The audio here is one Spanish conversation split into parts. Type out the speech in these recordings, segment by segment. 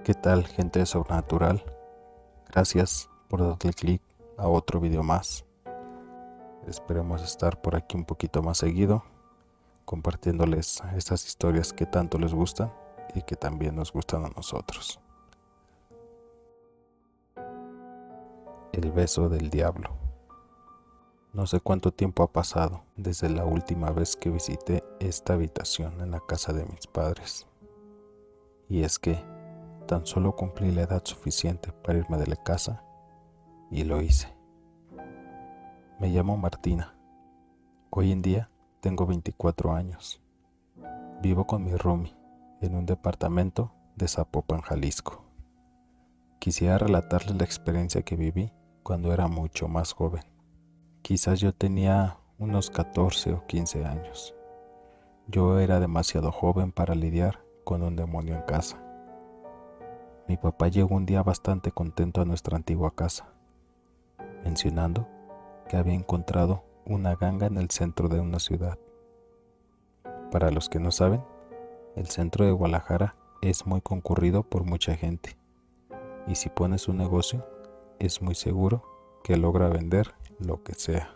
¿Qué tal, gente de Sobrenatural? Gracias por darle clic a otro video más. Esperemos estar por aquí un poquito más seguido, compartiéndoles estas historias que tanto les gustan y que también nos gustan a nosotros. El beso del diablo. No sé cuánto tiempo ha pasado desde la última vez que visité esta habitación en la casa de mis padres. Y es que tan solo cumplí la edad suficiente para irme de la casa y lo hice. Me llamo Martina. Hoy en día tengo 24 años. Vivo con mi roomie en un departamento de Zapopan, Jalisco. Quisiera relatarles la experiencia que viví cuando era mucho más joven. Quizás yo tenía unos 14 o 15 años. Yo era demasiado joven para lidiar con un demonio en casa. Mi papá llegó un día bastante contento a nuestra antigua casa, mencionando que había encontrado una ganga en el centro de una ciudad. Para los que no saben, el centro de Guadalajara es muy concurrido por mucha gente, y si pones un negocio, es muy seguro que logra vender lo que sea.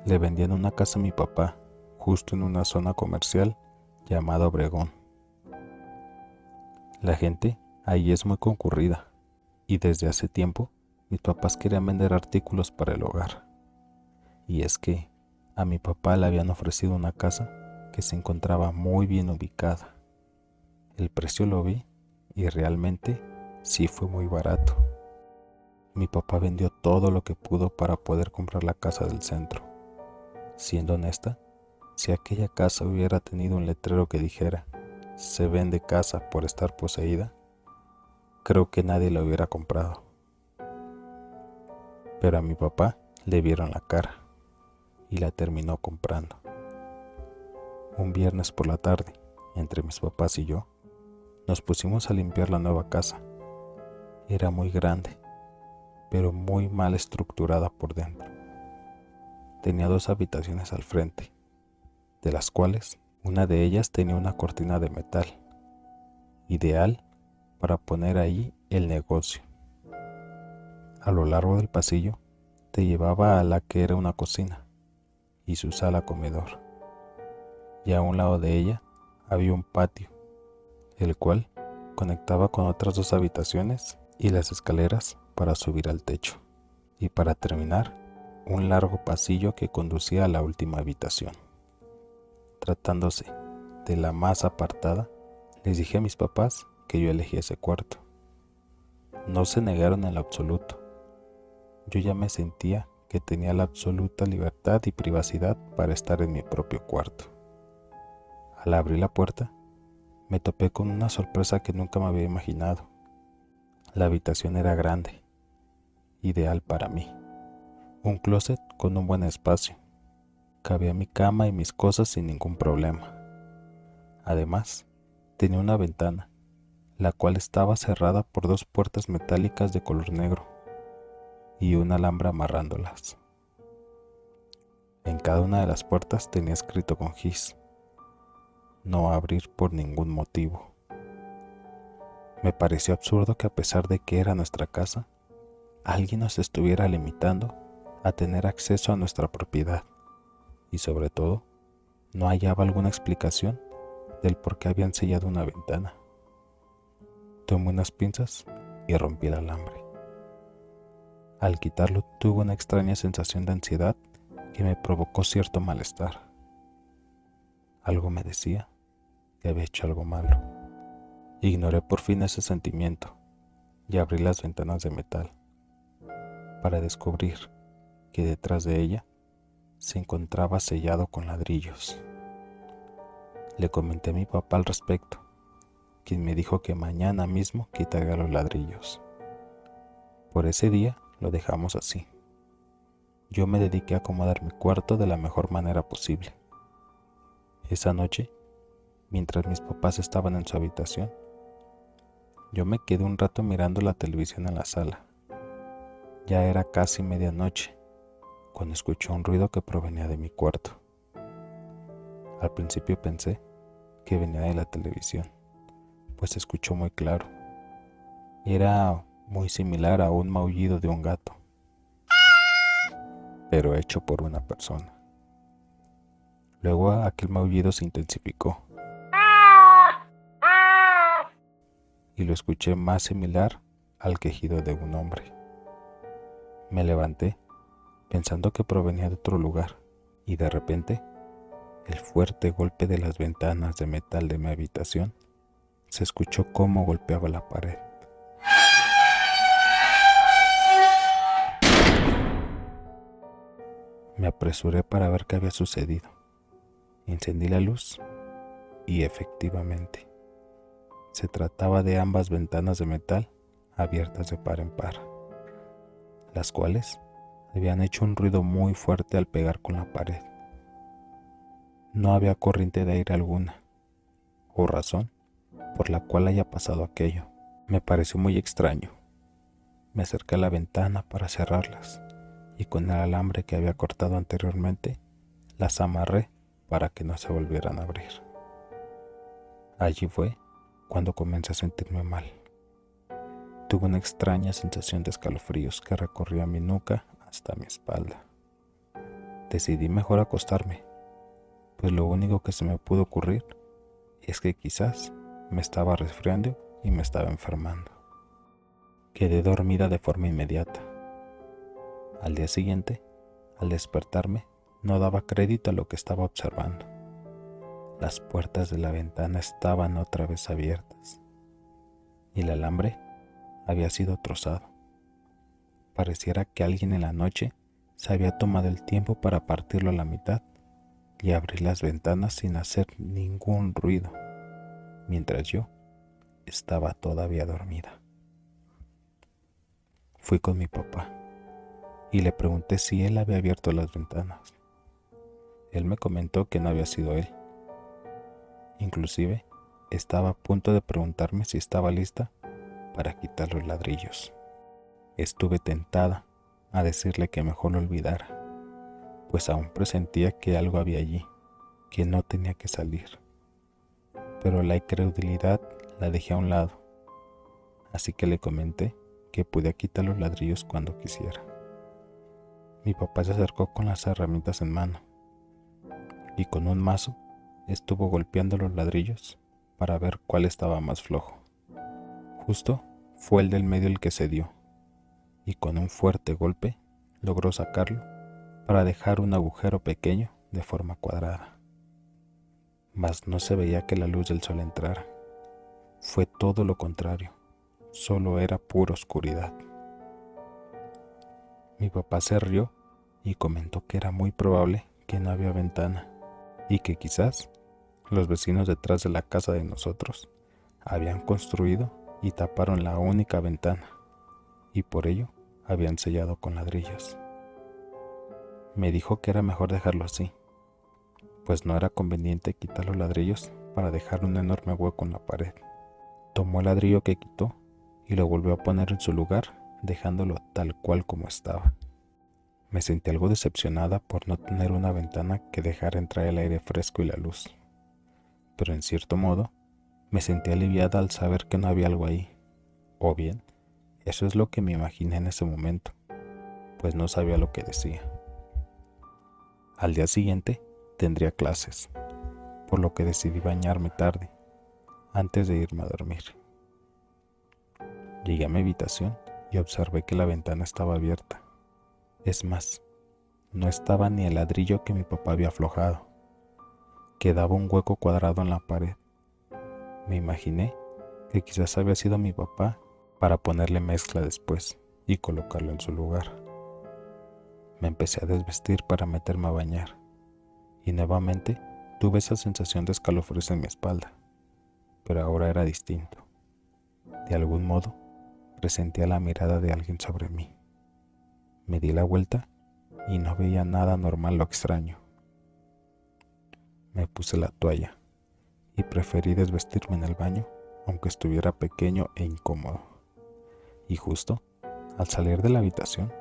Le vendían una casa a mi papá, justo en una zona comercial llamada Obregón. La gente ahí es muy concurrida, y desde hace tiempo mis papás querían vender artículos para el hogar. Y es que a mi papá le habían ofrecido una casa que se encontraba muy bien ubicada. El precio lo vi y realmente sí fue muy barato. Mi papá vendió todo lo que pudo para poder comprar la casa del centro. Siendo honesta, si aquella casa hubiera tenido un letrero que dijera "se vende casa por estar poseída", creo que nadie la hubiera comprado. Pero a mi papá le vieron la cara y la terminó comprando. Un viernes por la tarde, entre mis papás y yo, nos pusimos a limpiar la nueva casa. Era muy grande, pero muy mal estructurada por dentro. Tenía 2 habitaciones al frente, de las cuales una de ellas tenía una cortina de metal, ideal para poner ahí el negocio. A lo largo del pasillo te llevaba a la que era una cocina y su sala comedor, y a un lado de ella había un patio, el cual conectaba con otras 2 habitaciones y las escaleras para subir al techo, y para terminar, un largo pasillo que conducía a la última habitación. Tratándose de la más apartada, les dije a mis papás que yo elegí ese cuarto. No se negaron en lo absoluto. Yo ya me sentía que tenía la absoluta libertad y privacidad para estar en mi propio cuarto. Al abrir la puerta, me topé con una sorpresa que nunca me había imaginado. La habitación era grande, ideal para mí. Un closet con un buen espacio. Cabía mi cama y mis cosas sin ningún problema. Además, tenía una ventana, la cual estaba cerrada por 2 puertas metálicas de color negro y un alambre amarrándolas. En cada una de las puertas tenía escrito con gis: "No abrir por ningún motivo". Me pareció absurdo que, a pesar de que era nuestra casa, alguien nos estuviera limitando a tener acceso a nuestra propiedad, y sobre todo, no hallaba alguna explicación del por qué habían sellado una ventana. Tomé unas pinzas y rompí el alambre. Al quitarlo tuve una extraña sensación de ansiedad que me provocó cierto malestar. Algo me decía que había hecho algo malo. Ignoré por fin ese sentimiento y abrí las ventanas de metal para descubrir que detrás de ella se encontraba sellado con ladrillos. Le comenté a mi papá al respecto, quien me dijo que mañana mismo quitaría los ladrillos. Por ese día lo dejamos así. Yo me dediqué a acomodar mi cuarto de la mejor manera posible. Esa noche, mientras mis papás estaban en su habitación, yo me quedé un rato mirando la televisión en la sala. Ya era casi medianoche cuando escuché un ruido que provenía de mi cuarto. Al principio pensé que venía de la televisión, pues se escuchó muy claro, Era muy similar a un maullido de un gato, pero hecho por una persona. Luego aquel maullido se intensificó y lo escuché más similar al quejido de un hombre. Me levanté pensando que provenía de otro lugar y de repente el fuerte golpe de las ventanas de metal de mi habitación se escuchó cómo golpeaba la pared. Me apresuré para ver qué había sucedido. Encendí la luz y efectivamente se trataba de ambas ventanas de metal abiertas de par en par, las cuales habían hecho un ruido muy fuerte al pegar con la pared. No había corriente de aire alguna, o razón por la cual haya pasado aquello. Me pareció muy extraño. Me acerqué a la ventana para cerrarlas y con el alambre que había cortado anteriormente, las amarré para que no se volvieran a abrir. Allí fue cuando comencé a sentirme mal. Tuve una extraña sensación de escalofríos que recorría mi nuca hasta mi espalda. Decidí mejor acostarme, pues lo único que se me pudo ocurrir es que quizás me estaba resfriando y me estaba enfermando. Quedé dormida de forma inmediata. Al día siguiente, al despertarme, no daba crédito a lo que estaba observando. Las puertas de la ventana estaban otra vez abiertas y el alambre había sido trozado. Pareciera que alguien en la noche se había tomado el tiempo para partirlo a la mitad y abrir las ventanas sin hacer ningún ruido, mientras yo estaba todavía dormida. Fui con mi papá y le pregunté si él había abierto las ventanas. Él me comentó que no había sido él. Inclusive, estaba a punto de preguntarme si estaba lista para quitar los ladrillos. Estuve tentada a decirle que mejor lo olvidara, pues aún presentía que algo había allí, que no tenía que salir. Pero la incredulidad la dejé a un lado, así que le comenté que podía quitar los ladrillos cuando quisiera. Mi papá se acercó con las herramientas en mano y con un mazo estuvo golpeando los ladrillos para ver cuál estaba más flojo. Justo fue el del medio el que cedió, y con un fuerte golpe logró sacarlo para dejar un agujero pequeño de forma cuadrada. Mas no se veía que la luz del sol entrara. Fue todo lo contrario, solo era pura oscuridad. Mi papá se rió y comentó que era muy probable que no había ventana y que quizás los vecinos detrás de la casa de nosotros habían construido y taparon la única ventana y por ello habían sellado con ladrillos. Me dijo que era mejor dejarlo así, pues no era conveniente quitar los ladrillos para dejar un enorme hueco en la pared. Tomó el ladrillo que quitó y lo volvió a poner en su lugar, dejándolo tal cual como estaba. Me sentí algo decepcionada por no tener una ventana que dejara entrar el aire fresco y la luz, pero en cierto modo me sentí aliviada al saber que no había algo ahí, o bien, eso es lo que me imaginé en ese momento, pues no sabía lo que decía. Al día siguiente tendría clases, por lo que decidí bañarme tarde, antes de irme a dormir. Llegué a mi habitación y observé que la ventana estaba abierta. Es más, no estaba ni el ladrillo que mi papá había aflojado. Quedaba un hueco cuadrado en la pared. Me imaginé que quizás había sido mi papá para ponerle mezcla después y colocarlo en su lugar. Me empecé a desvestir para meterme a bañar y nuevamente tuve esa sensación de escalofríos en mi espalda, pero ahora era distinto. De algún modo, presentía la mirada de alguien sobre mí. Me di la vuelta y no veía nada normal o extraño. Me puse la toalla y preferí desvestirme en el baño, aunque estuviera pequeño e incómodo. Y justo al salir de la habitación,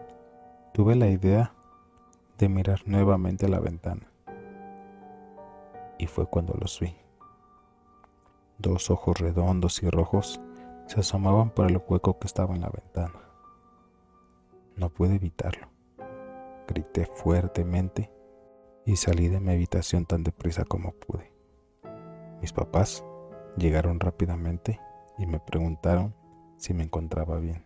tuve la idea de mirar nuevamente a la ventana. Y fue cuando los vi. Dos ojos redondos y rojos se asomaban por el hueco que estaba en la ventana. No pude evitarlo. Grité fuertemente y salí de mi habitación tan deprisa como pude. Mis papás llegaron rápidamente y me preguntaron si me encontraba bien.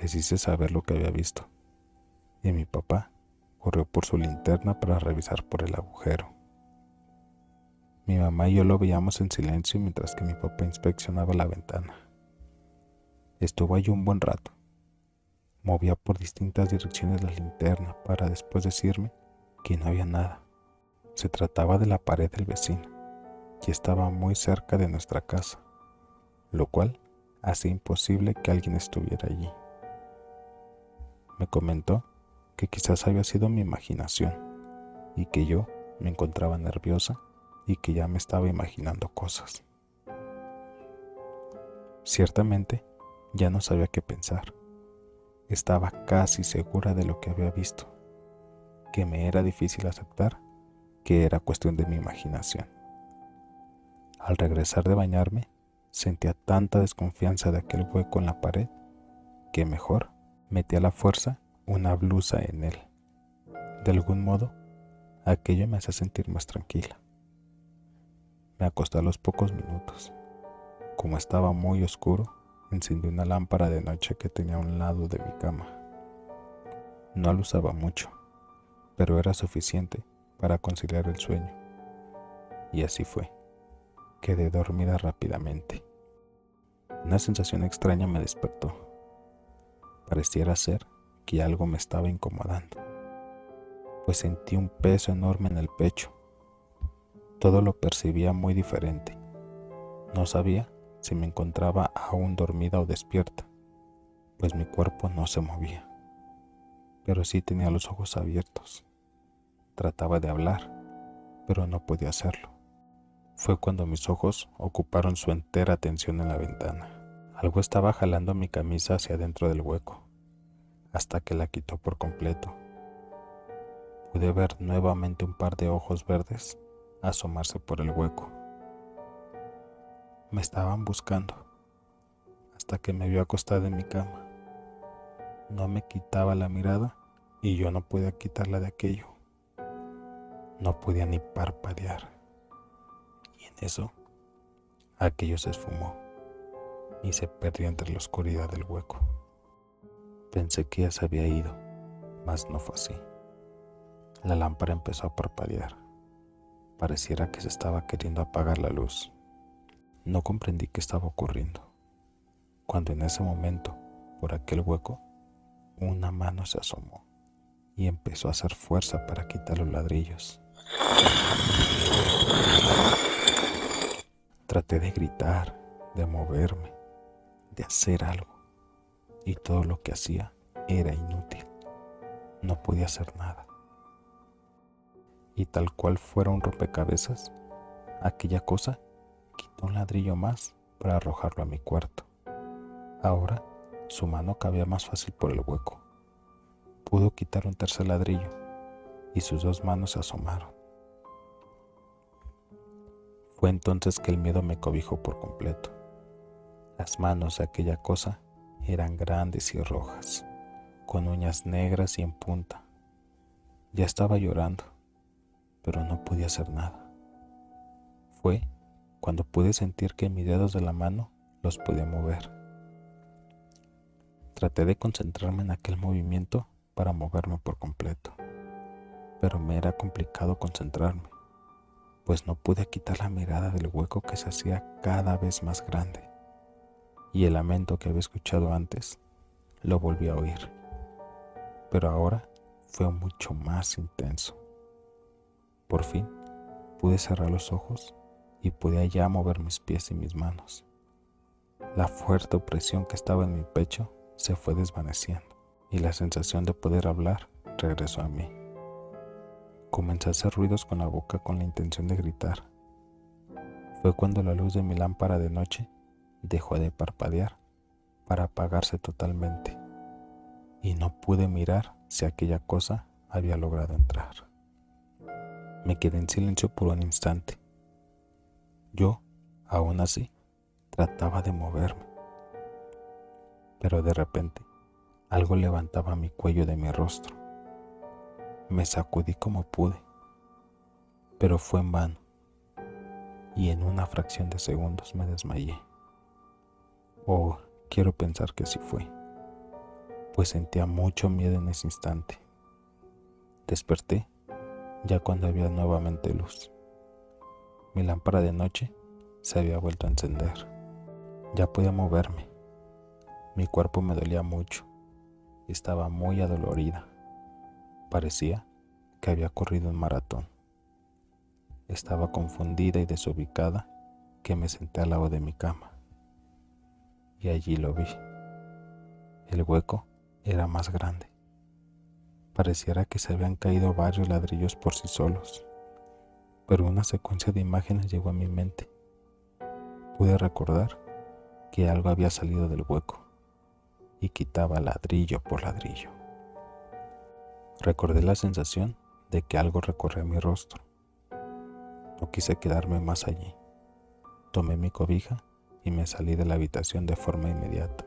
Les hice saber lo que había visto y mi papá corrió por su linterna para revisar por el agujero. Mi mamá y yo lo veíamos en silencio mientras que mi papá inspeccionaba la ventana. Estuvo allí un buen rato. Movía por distintas direcciones la linterna para después decirme que no había nada. Se trataba de la pared del vecino y estaba muy cerca de nuestra casa, lo cual hacía imposible que alguien estuviera allí. Me comentó que quizás había sido mi imaginación y que yo me encontraba nerviosa y que ya me estaba imaginando cosas. Ciertamente, ya no sabía qué pensar. Estaba casi segura de lo que había visto, que me era difícil aceptar que era cuestión de mi imaginación. Al regresar de bañarme, sentía tanta desconfianza de aquel hueco en la pared que mejor metí a la fuerza una blusa en él. De algún modo, aquello me hacía sentir más tranquila. Me acosté a los pocos minutos. Como estaba muy oscuro, encendí una lámpara de noche que tenía a un lado de mi cama. No la usaba mucho, pero era suficiente para conciliar el sueño. Y así fue. Quedé dormida rápidamente. Una sensación extraña me despertó. Pareciera ser que algo me estaba incomodando, pues sentí un peso enorme en el pecho. Todo lo percibía muy diferente. No sabía si me encontraba aún dormida o despierta, pues mi cuerpo no se movía, pero sí tenía los ojos abiertos. Trataba de hablar, pero no podía hacerlo. Fue cuando mis ojos ocuparon su entera atención en la ventana. Algo estaba jalando mi camisa hacia adentro del hueco, hasta que la quitó por completo. Pude ver nuevamente un par de ojos verdes asomarse por el hueco. Me estaban buscando, hasta que me vio acostada en mi cama. No me quitaba la mirada y yo no podía quitarla de aquello. No podía ni parpadear. Y en eso, aquello se esfumó y se perdió entre la oscuridad del hueco. Pensé que ya se había ido, mas no fue así. La lámpara empezó a parpadear. Pareciera que se estaba queriendo apagar la luz. No comprendí qué estaba ocurriendo, cuando en ese momento, por aquel hueco, una mano se asomó y empezó a hacer fuerza para quitar los ladrillos. Traté de gritar, de moverme, de hacer algo, y todo lo que hacía era inútil. No podía hacer nada. Y tal cual fuera un rompecabezas, aquella cosa quitó un ladrillo más para arrojarlo a mi cuarto. Ahora su mano cabía más fácil por el hueco. Pudo quitar un tercer ladrillo y sus dos manos se asomaron. Fue entonces que el miedo me cobijó por completo. Las manos de aquella cosa eran grandes y rojas, con uñas negras y en punta. Ya estaba llorando, pero no podía hacer nada. Fue cuando pude sentir que mis dedos de la mano los podía mover. Traté de concentrarme en aquel movimiento para moverme por completo, pero me era complicado concentrarme, pues no pude quitar la mirada del hueco que se hacía cada vez más grande, y el lamento que había escuchado antes lo volví a oír, pero ahora fue mucho más intenso. Por fin pude cerrar los ojos y podía ya mover mis pies y mis manos. La fuerte opresión que estaba en mi pecho se fue desvaneciendo y la sensación de poder hablar regresó a mí. Comencé a hacer ruidos con la boca con la intención de gritar. Fue cuando la luz de mi lámpara de noche dejó de parpadear para apagarse totalmente y no pude mirar si aquella cosa había logrado entrar. Me quedé en silencio por un instante. Yo, aún así, Trataba de moverme, pero de repente algo levantaba mi cuello de mi rostro. Me sacudí como pude, pero fue en vano, y en una fracción de segundos me desmayé. Oh, quiero pensar que sí fue, pues sentía mucho miedo en ese instante. Desperté ya cuando había nuevamente luz. Mi lámpara de noche se había vuelto a encender. Ya podía moverme. Mi cuerpo me dolía mucho. Estaba muy adolorida. Parecía que había corrido un maratón. Estaba confundida y desubicada que me senté al lado de mi cama. Y allí lo vi. El hueco era más grande. Pareciera que se habían caído varios ladrillos por sí solos. Pero una secuencia de imágenes llegó a mi mente. Pude recordar que algo había salido del hueco y quitaba ladrillo por ladrillo. Recordé la sensación de que algo recorría mi rostro. No quise quedarme más allí. Tomé mi cobija y me salí de la habitación de forma inmediata.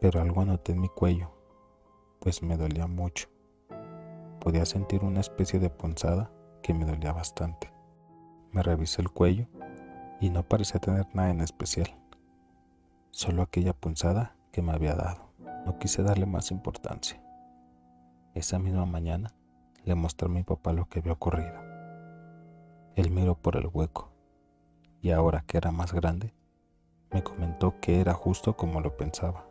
Pero algo noté en mi cuello, pues me dolía mucho. Podía sentir una especie de punzada que me dolía bastante. Me revisé el cuello y no parecía tener nada en especial, solo aquella punzada que me había dado. No quise darle más importancia. Esa misma mañana le mostré a mi papá lo que había ocurrido. Él miró por el hueco y ahora que era más grande, me comentó que era justo como lo pensaba.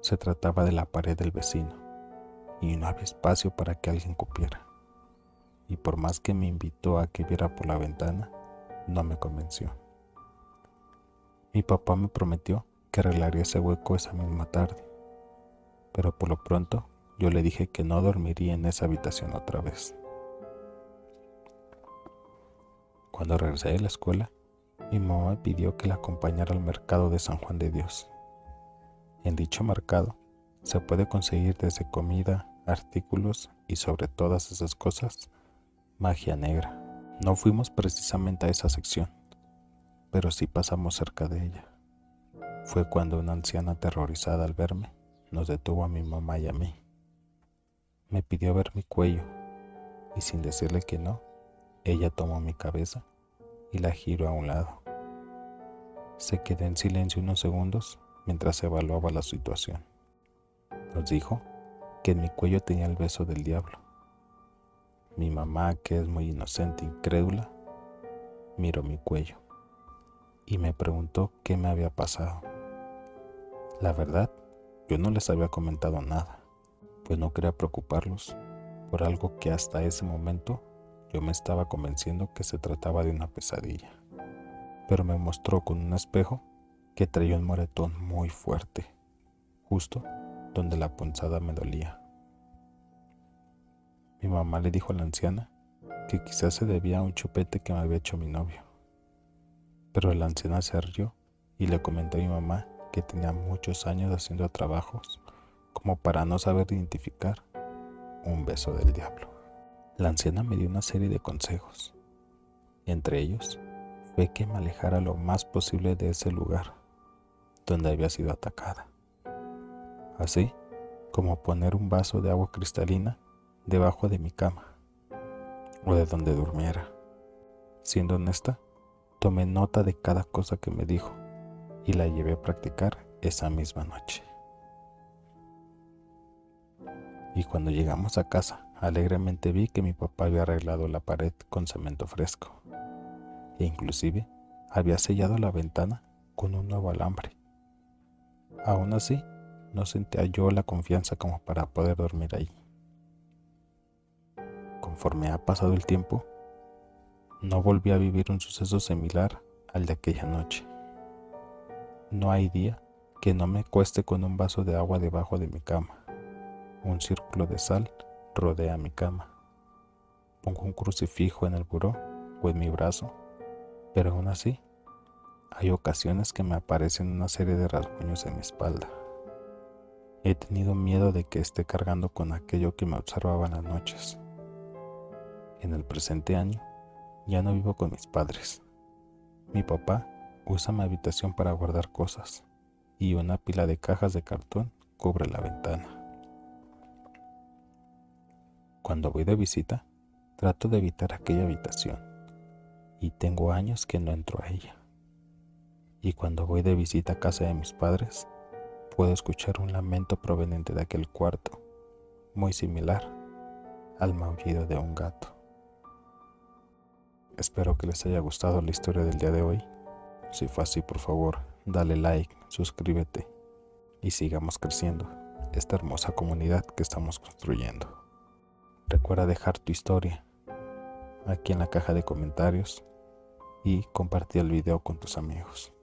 Se trataba de la pared del vecino y no había espacio para que alguien cupiera. Y por más que me invitó a que viera por la ventana, no me convenció. Mi papá me prometió que arreglaría ese hueco esa misma tarde, pero por lo pronto yo le dije que no dormiría en esa habitación otra vez. Cuando regresé de la escuela, mi mamá me pidió que la acompañara al mercado de San Juan de Dios. En dicho mercado se puede conseguir desde comida, artículos y sobre todas esas cosas, magia negra. No fuimos precisamente a esa sección, pero sí pasamos cerca de ella. Fue cuando una anciana aterrorizada al verme nos detuvo a mi mamá y a mí. Me pidió ver mi cuello y sin decirle que no, ella tomó mi cabeza y la giró a un lado. Se quedó en silencio unos segundos mientras evaluaba la situación. Nos dijo que en mi cuello tenía el beso del diablo. Mi mamá, que es muy inocente e incrédula, miró mi cuello y me preguntó qué me había pasado. La verdad, yo no les había comentado nada, pues no quería preocuparlos por algo que hasta ese momento yo me estaba convenciendo que se trataba de una pesadilla. Pero me mostró con un espejo que traía un moretón muy fuerte, justo donde la punzada me dolía. Mi mamá le dijo a la anciana que quizás se debía a un chupete que me había hecho mi novio. Pero la anciana se rió y le comentó a mi mamá que tenía muchos años haciendo trabajos como para no saber identificar un beso del diablo. La anciana me dio una serie de consejos. Entre ellos fue que me alejara lo más posible de ese lugar donde había sido atacada, así como poner un vaso de agua cristalina debajo de mi cama o de donde durmiera. Siendo honesta, tomé nota de cada cosa que me dijo y la llevé a practicar esa misma noche. Y cuando llegamos a casa, alegremente vi que mi papá había arreglado la pared con cemento fresco e inclusive había sellado la ventana con un nuevo alambre. Aún así, no sentía yo la confianza como para poder dormir ahí. Conforme ha pasado el tiempo, no volví a vivir un suceso similar al de aquella noche. No hay día que no me cueste con un vaso de agua debajo de mi cama. Un círculo de sal rodea mi cama. Pongo un crucifijo en el buró o en mi brazo, pero aún así, hay ocasiones que me aparecen una serie de rasguños en mi espalda. He tenido miedo de que esté cargando con aquello que me observaba en las noches. En el presente año, ya no vivo con mis padres. Mi papá usa mi habitación para guardar cosas y una pila de cajas de cartón cubre la ventana. Cuando voy de visita, trato de evitar aquella habitación y tengo años que no entro a ella. Y cuando voy de visita a casa de mis padres, puedo escuchar un lamento proveniente de aquel cuarto, muy similar al maullido de un gato. Espero que les haya gustado la historia del día de hoy. Si fue así, por favor, dale like, suscríbete y sigamos creciendo esta hermosa comunidad que estamos construyendo. Recuerda dejar tu historia aquí en la caja de comentarios y compartir el video con tus amigos.